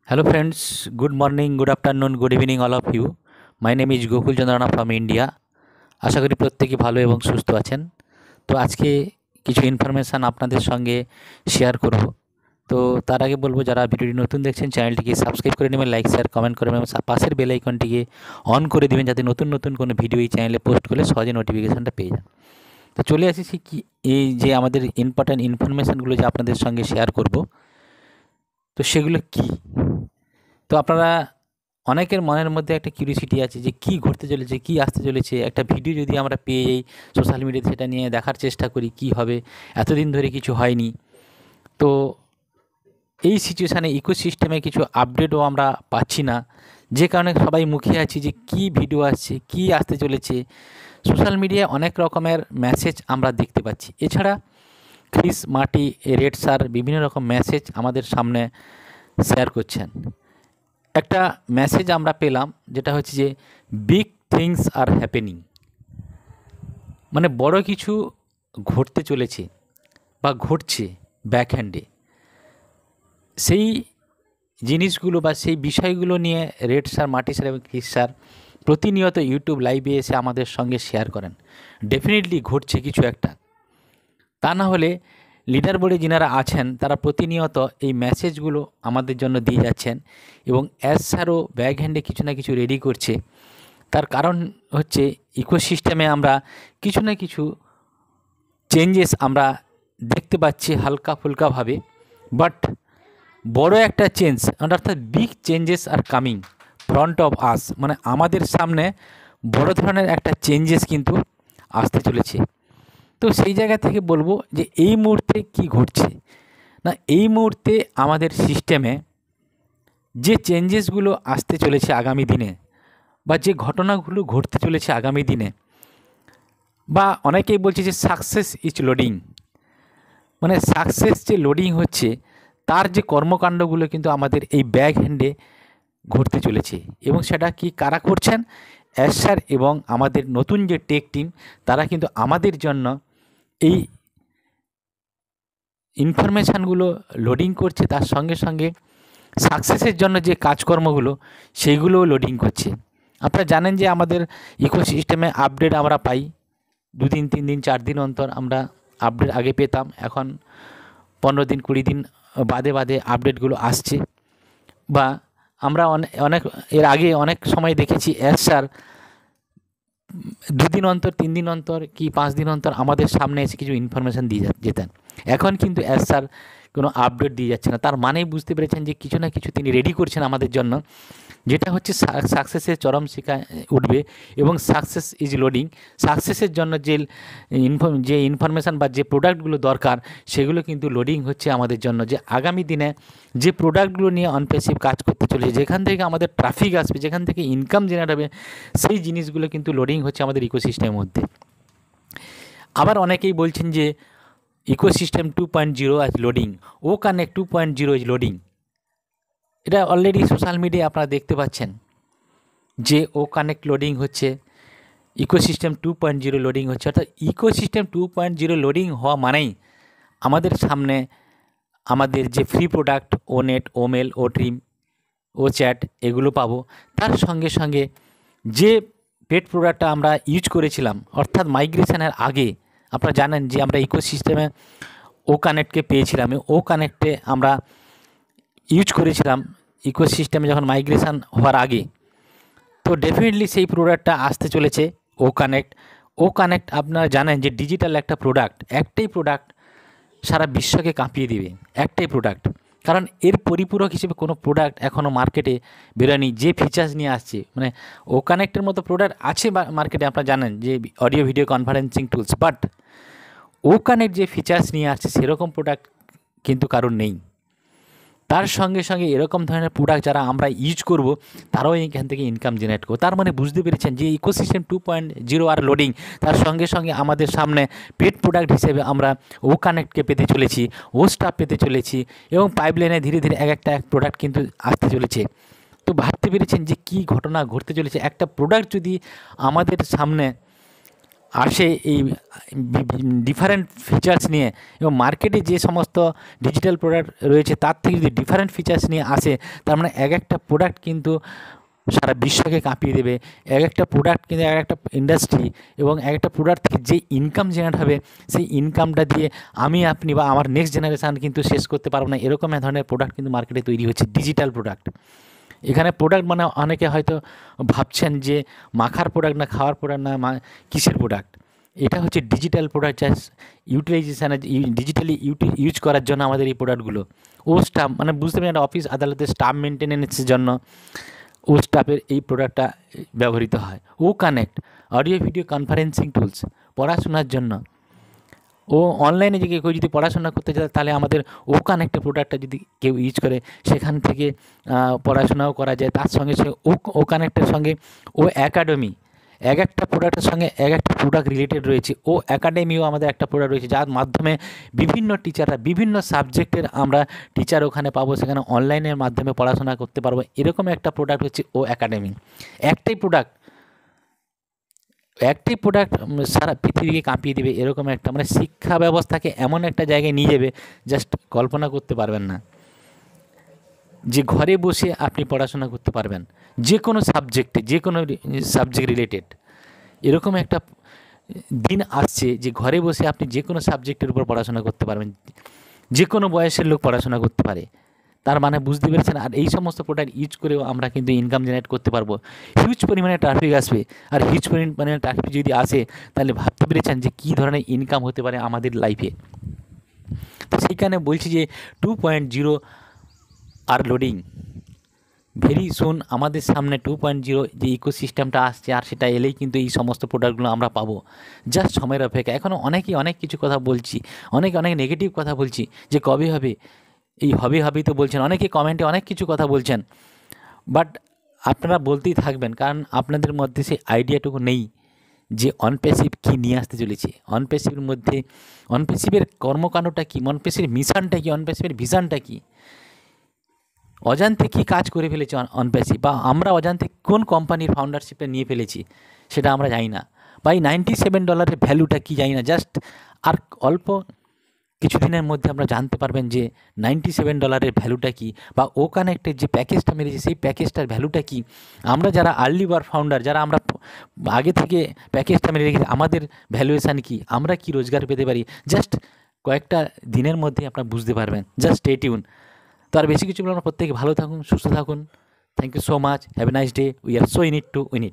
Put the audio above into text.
Hello friends, good morning, good afternoon, good evening all of you. My name is Gokul Chandrana from India. আশা করি প্রত্যেকে ভালো এবং সুস্থ আছেন। তো আজকে কিছু ইনফরমেশান আপনাদের সঙ্গে শেয়ার করব। তো তার আগে বলবো, যারা ভিডিওটি নতুন দেখছেন চ্যানেলটিকে সাবস্ক্রাইব করে নেবেন, লাইক শেয়ার কমেন্ট করবেন এবং পাশের বেল আইকনটিকে অন করে দিবেন, যাতে নতুন নতুন কোনো ভিডিও এই চ্যানেলে পোস্ট করলে সহজে নোটিফিকেশানটা পেয়ে যান। তো চলে আসি কি এই যে আমাদের ইম্পর্ট্যান্ট ইনফরমেশানগুলো যে আপনাদের সঙ্গে শেয়ার করব, তো সেগুলো কি। তো আপনারা অনেকের মনের মধ্যে একটা কিউরিওসিটি আছে যে কী ঘটতে চলেছে, কী আসতে চলেছে। একটা ভিডিও যদি আমরা পেয়ে যাই সোশ্যাল মিডিয়াতে, সেটা নিয়ে দেখার চেষ্টা করি কী হবে, এতদিন ধরে কিছু হয়নি। তো এই সিচুয়েশানে ইকোসিস্টেমে কিছু আপডেটও আমরা পাচ্ছি না, যে কারণে সবাই মুখিয়ে আছি যে কী ভিডিও আসছে, কী আসতে চলেছে। সোশ্যাল মিডিয়ায় অনেক রকমের মেসেজ আমরা দেখতে পাচ্ছি। এছাড়া ক্রিস মার্টি, রেড স্যার বিভিন্ন রকম মেসেজ আমাদের সামনে শেয়ার করছেন। একটা মেসেজ আমরা পেলাম, যেটা হচ্ছে যে বিগ থিংস আর হ্যাপেনিং, মানে বড় কিছু ঘটতে চলেছে বা ঘটছে ব্যাকহ্যান্ডে। সেই জিনিসগুলো বা সেই বিষয়গুলো নিয়ে রেড স্যার, মার্টি স্যার এবং ক্রিস স্যার প্রতিনিয়ত ইউটিউব লাইভে এসে আমাদের সঙ্গে শেয়ার করেন। ডেফিনেটলি ঘটছে কিছু একটা। তা না হলে লিডার বোর্ডে যিনারা আছেন তারা প্রতিনিয়ত এই মেসেজগুলো আমাদের জন্য দিয়ে যাচ্ছেন, এবং অ্যাজ স্যারও ব্যাক হ্যান্ডে কিছু না কিছু রেডি করছে। তার কারণ হচ্ছে ইকোসিস্টেমে আমরা কিছু না কিছু চেঞ্জেস আমরা দেখতে পাচ্ছি হালকা ফুলকাভাবে, বাট বড় একটা চেঞ্জ, অর্থাৎ big changes are coming front of us, মানে আমাদের সামনে বড় ধরনের একটা চেঞ্জেস কিন্তু আসতে চলেছে। তো সেই জায়গা থেকে বলবো যে এই মুহূর্তে কি ঘটছে না, এই মুহূর্তে আমাদের সিস্টেমে যে চেঞ্জেসগুলো আসতে চলেছে আগামী দিনে, বা যে ঘটনাগুলো ঘটতে চলেছে আগামী দিনে, বা অনেকেই বলছে যে সাকসেস ইজ লোডিং, মানে সাকসেস যে লোডিং হচ্ছে তার যে কর্মকাণ্ডগুলো কিন্তু আমাদের এই ব্যাক হ্যান্ডে ঘটতে চলেছে। এবং সেটা কি কারা করছেন? অ্যাশ স্যার এবং আমাদের নতুন যে টেক টিম, তারা কিন্তু আমাদের জন্য এই ইনফরমেশানগুলো লোডিং করছে। তার সঙ্গে সঙ্গে সাকসেসের জন্য যে কাজকর্মগুলো সেইগুলোও লোডিং করছে। আপনারা জানেন যে আমাদের ইকোসিস্টেমে আপডেট আমরা পাই 2 দিন 3 দিন 4 দিন অন্তর। আমরা আপডেট আগে পেতাম, এখন 15 দিন 20 দিন বাদে বাদে আপডেটগুলো আসছে। বা আমরা অনেক এর আগে অনেক সময় দেখেছি অ্যাজ স্যার 2 দিন অন্তর 3 দিন অন্তর কি 5 দিন অন্তর আমাদের সামনে এসে কিছু ইনফরমেশান দিয়ে যেতেন। এখন কিন্তু অ্যাজ স্যার কোনো আপডেট দিয়ে যাচ্ছে না। তার মানেই বুঝতে পেরেছেন যে কিছু না কিছু তিনি রেডি করছেন আমাদের জন্য, যেটা হচ্ছে সাকসেসের চরম শিখা উঠবে। এবং সাকসেস ইজ লোডিং, সাকসেসের জন্য যে ইনফরমেশান বা যে প্রোডাক্টগুলো দরকার সেগুলো কিন্তু লোডিং হচ্ছে আমাদের জন্য। যে আগামী দিনে যে প্রোডাক্টগুলো নিয়ে অনপ্যাসিভ কাজ করতে চলেছে, যেখান থেকে আমাদের ট্রাফিক আসবে, যেখান থেকে ইনকাম জেনারেট হবে, সেই জিনিসগুলো কিন্তু লোডিং হচ্ছে আমাদের ইকোসিস্টেমের মধ্যে। আবার অনেকেই বলছেন যে ইকোসিস্টেম 2.0 আজ loading, O connect 2.0 is loading. এটা অলরেডি সোশ্যাল মিডিয়ায় আপনারা দেখতে পাচ্ছেন যে ও কানেক্ট লোডিং হচ্ছে, ইকোসিস্টেম 2.0 লোডিং হচ্ছে। অর্থাৎ ইকোসিস্টেম 2.0 লোডিং হওয়া মানেই আমাদের সামনে আমাদের যে ফ্রি প্রোডাক্ট ও নেট, ও মেল, ও ড্রিম, ও চ্যাট এগুলো পাবো। তার সঙ্গে সঙ্গে যে পেড প্রোডাক্টটা আমরা ইউজ করেছিলাম, অর্থাৎ মাইগ্রেশনের আগে আপনারা জানেন যে আমরা ইকোসিস্টেমে ও কানেক্টকে পেয়েছিলাম। ও কানেক্টে আমরা ইউজ করেছিলাম ইকোসিস্টেমে যখন মাইগ্রেশন হওয়ার আগে। তো ডেফিনেটলি সেই প্রোডাক্টটা আসতে চলেছে ও কানেক্ট। ও কানেক্ট আপনারা জানেন যে ডিজিটাল একটা প্রোডাক্ট, একটাই প্রোডাক্ট সারা বিশ্বকে কাঁপিয়ে দিবে, একটাই প্রোডাক্ট। কারণ এর পরিপূরক হিসেবে কোনো প্রোডাক্ট এখনও মার্কেটে বেরোয়নি যে ফিচার্স নিয়ে আসছে। মানে ও কানেক্টের মতো প্রোডাক্ট আছে মার্কেটে, আপনারা জানেন যে audio video conferencing tools, but O connect যে ফিচার্স নিয়ে আসছে সেরকম প্রোডাক্ট কিন্তু কারোর নেই। তার সঙ্গে সঙ্গে এরকম ধরনের প্রোডাক্ট যারা আমরা ইউজ করব তারাও এখান থেকে ইনকাম জেনারেট করবো। তার মানে বুঝতে পেরেছেন যে ইকোসিস্টেম 2.0 আর লোডিং, তার সঙ্গে সঙ্গে আমাদের সামনে পেড প্রোডাক্ট হিসেবে আমরা ও কানেক্টকে পেতে চলেছি, ও স্টাফ পেতে চলেছি, এবং পাইপলাইনে ধীরে ধীরে এক প্রোডাক্ট কিন্তু আসতে চলেছে। তো ভাবতে পেরেছেন যে কী ঘটনা ঘটতে চলেছে। একটা প্রোডাক্ট যদি আমাদের সামনে আসে এই ডিফারেন্ট ফিচার্স নিয়ে, এবং মার্কেটে যে সমস্ত ডিজিটাল প্রোডাক্ট রয়েছে তার থেকে যদি ডিফারেন্ট ফিচার্স নিয়ে আসে, তার মানে এক একটা প্রোডাক্ট কিন্তু সারা বিশ্বকে কাঁপিয়ে দেবে। এক একটা প্রোডাক্ট কিন্তু এক একটা ইন্ডাস্ট্রি, এবং এক একটা প্রোডাক্ট থেকে যে ইনকাম জেনারেট হবে, সেই ইনকামটা দিয়ে আমি আপনি বা আমার নেক্সট জেনারেশান কিন্তু শেষ করতে পারবো না। এরকম এক ধরনের প্রোডাক্ট কিন্তু মার্কেটে তৈরি হচ্ছে, ডিজিটাল প্রোডাক্ট। এখানে প্রোডাক্ট মানে অনেকে হয়তো ভাবছেন যে মাখার প্রোডাক্ট না খাওয়ার প্রোডাক্ট না কিসের প্রোডাক্ট। এটা হচ্ছে ডিজিটাল প্রোডাক্ট, যা ইউটিলাইজেশানে ডিজিটালি ইউজ করার জন্য আমাদের এই প্রোডাক্টগুলো। ও স্টাফ মানে বুঝতে পারেন, একটা অফিস আদালতে স্টাফ মেনটেনেন্সের জন্য ও স্টাফের এই প্রোডাক্টটা ব্যবহৃত হয়। ও connect audio video conferencing tools, পড়াশোনার জন্য। ও অনলাইনে যে কেউ যদি পড়াশোনা করতে চায়, তাহলে আমাদের ও কানেক্টের প্রোডাক্টটা যদি কেউ ইউজ করে, সেখান থেকে পড়াশোনাও করা যায়। তার সঙ্গে সঙ্গে ও কানেক্টের সঙ্গে ও অ্যাকাডেমি, এক একটা প্রোডাক্টের সঙ্গে এক একটা প্রোডাক্ট রিলেটেড রয়েছে। ও অ্যাকাডেমিও আমাদের একটা প্রোডাক্ট রয়েছে, যার মাধ্যমে বিভিন্ন টিচাররা বিভিন্ন সাবজেক্টের আমরা টিচার ওখানে পাবো, সেখানে অনলাইনের মাধ্যমে পড়াশোনা করতে পারবো। এরকম একটা প্রোডাক্ট হচ্ছে ও অ্যাকাডেমি। একটাই প্রোডাক্ট সারা পৃথিবীকে কাঁপিয়ে দেবে, এরকম একটা মানে শিক্ষা ব্যবস্থাকে এমন একটা জায়গায় নিয়ে যাবে, জাস্ট কল্পনা করতে পারবেন না। যে ঘরে বসে আপনি পড়াশোনা করতে পারবেন যে কোনো সাবজেক্টে, যে কোনো সাবজেক্ট রিলেটেড। এরকম একটা দিন আসছে যে ঘরে বসে আপনি যে কোনো সাবজেক্টের উপর পড়াশোনা করতে পারবেন, যে কোনো বয়সের লোক পড়াশোনা করতে পারে। তার মানে বুঝতে পেরেছেন। আর এই সমস্ত প্রোডাক্ট ইউজ করেও আমরা কিন্তু ইনকাম জেনারেট করতে পারবো। হিউজ পরিমাণে ট্রাফিক আসবে, আর হিউজ পরিমাণে ট্রাফিক যদি আসে, তাহলে ভাবতে পেরেছেন যে কী ধরনের ইনকাম হতে পারে আমাদের লাইফে। তো সেইখানে বলছি যে 2.0 আর লোডিং ভেরি সুন। আমাদের সামনে 2.0 যে ইকোসিস্টেমটা আসছে, আর সেটা এলেই কিন্তু এই সমস্ত প্রোডাক্টগুলো আমরা পাবো। জাস্ট সময়ের অপেক্ষা। এখনও অনেকেই অনেক কিছু কথা বলছি, অনেক নেগেটিভ কথা বলছি যে কবে হবে, এই হবেই তো বলছেন, অনেকে কমেন্টে অনেক কিছু কথা বলছেন। বাট আপনারা বলতেই থাকবেন, কারণ আপনাদের মধ্যে সেই আইডিয়াটুকু নেই যে অনপ্যাসিভ কী নিয়ে আসতে চলেছে। অনপ্যাসিভের মধ্যে অনপ্যাসিভের কর্মকাণ্ডটা কী, অনপ্যাসিভের মিশনটা কী, অনপ্যাসিভের ভিশনটা কী, অজান্তে কী কাজ করে ফেলেছে অনপ্যাসিভ, বা আমরা অজান্তে কোন কোম্পানির ফাউন্ডারশিপটা নিয়ে ফেলেছি সেটা আমরা জানি না, বা এই $97 ভ্যালুটা কী জানি না। জাস্ট আর অল্প কিছুদিনের মধ্যে আমরা জানতে পারবেন যে $97 ভ্যালুটা কী, বা ও কানেক্টের যে প্যাকেজটা মেরেছে সেই প্যাকেজটার ভ্যালুটা কী। আমরা যারা আর্লি বার্ড ফাউন্ডার, যারা আমরা আগে থেকে প্যাকেজটা মেরে রেখেছি, আমাদের ভ্যালুয়েশান কী, আমরা কী রোজগার পেতে পারি, জাস্ট কয়েকটা দিনের মধ্যে আপনারা বুঝতে পারবেন। Just stay tune. তো আর বেশি কিছু বলে, আমরা প্রত্যেকে ভালো থাকুন, সুস্থ থাকুন। Thank you so much, have a nice day. We are so in it to win it.